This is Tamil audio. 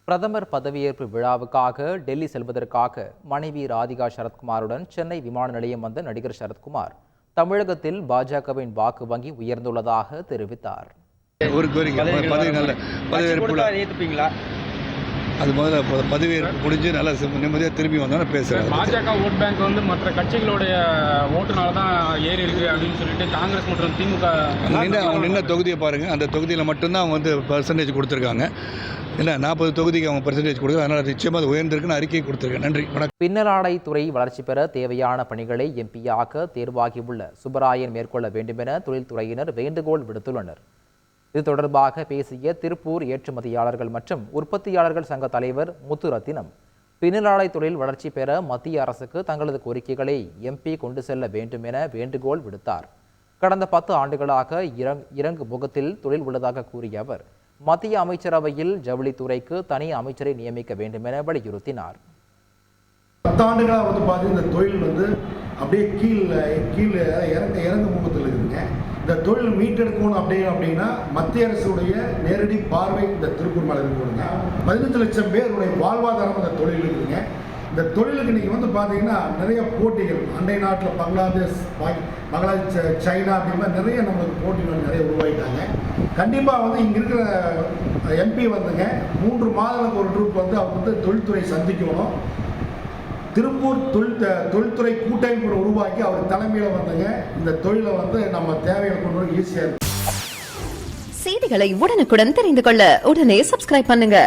பிரதமர் பதவியேற்பு விழாவுக்காக டெல்லி செல்வதற்காக மனைவி ராதிகா சரத்குமாருடன் சென்னை விமான நிலையம் வந்த நடிகர் சரத்குமார் தமிழகத்தில் பாஜகவின் வாக்கு வங்கி உயர்ந்துள்ளதாக தெரிவித்தார். அது முதல்ல பதவியேற்பு முடிஞ்சு நல்லா நிம்மதியாக திரும்பி வந்தோன்னு பேசுகிறேன். பாஜக ஓட் பேங்க் மற்ற கட்சிகளுடைய ஓட்டுனால தான் ஏறி இருக்கு அப்படின்னு சொல்லிட்டு காங்கிரஸ் மற்றும் திமுக அவங்க நின்ன தொகுதியை பாருங்கள், அந்த தொகுதியில் மட்டும்தான் அவங்க பர்சன்டேஜ் கொடுத்துருக்காங்க. இல்லை 40 தொகுதிக்கு அவங்க பர்சன்டேஜ் கொடுக்குறாங்க. அதனால் நிச்சயமாக அது உயர்ந்திருக்குன்னு அறிக்கை கொடுத்துருக்கேன். நன்றி, வணக்கம். பின்னலாடை துறை வளர்ச்சி பெற தேவையான பணிகளை எம்பியாக தேர்வாகியுள்ள சுப்பராயன் மேற்கொள்ள வேண்டுமென தொழில்துறையினர் வேண்டுகோள் விடுத்துள்ளனர். இது தொடர்பாக பேசிய திருப்பூர் ஏற்றுமதியாளர்கள் மற்றும் உற்பத்தியாளர்கள் சங்க தலைவர் முத்துரத்தினம், பின்னலாடை தொழில் வளர்ச்சி பெற மத்திய அரசுக்கு தங்களது கோரிக்கைகளை எம்பி கொண்டு செல்ல வேண்டும் என வேண்டுகோள் விடுத்தார். கடந்த 10 ஆண்டுகளாக இறங்கு முகத்தில் தொழில் உள்ளதாக கூறிய அவர், மத்திய அமைச்சரவையில் ஜவுளித்துறைக்கு தனி அமைச்சரை நியமிக்க வேண்டும் என வலியுறுத்தினார். 10 ஆண்டுகளாக பார்த்தீங்கன்னா இந்த தொழில் அப்படியே கீழே இறங்கு முகத்தில் இருக்குங்க. இந்த தொழில் மீட்டெடுக்கணும் அப்படின்னா மத்திய அரசுடைய நேரடி பார்வை இந்த திருப்பூர் மேலே இருக்கணுங்க. 15 லட்சம் பேருடைய வாழ்வாதாரம் இந்த தொழில் இருக்குங்க. இந்த தொழிலுக்கு நீங்கள் பார்த்தீங்கன்னா நிறைய போட்டிகள், அண்டை நாட்டில் பங்களாதேஷ், சைனா அப்படின்ற நிறைய நம்மளுக்கு போட்டிகள் நிறைய உருவாகிட்டாங்க. கண்டிப்பாக இங்கே இருக்கிற எம்பி 3 மாதங்களுக்கு ஒரு ட்ரூப் அவர் தொழில்துறை சந்திக்கணும். திருப்பூர் தொழில்துறை கூட்டமைப்பு உருவாக்கி அவர் தலைமையில் இந்த தொழிலை நம்ம தேவைகளை கொண்டு வர ஈஸியாக இருக்கு. செய்திகளை உடனுக்குடன் தெரிந்து கொள்ள உடனே சப்ஸ்கிரைப் பண்ணுங்க.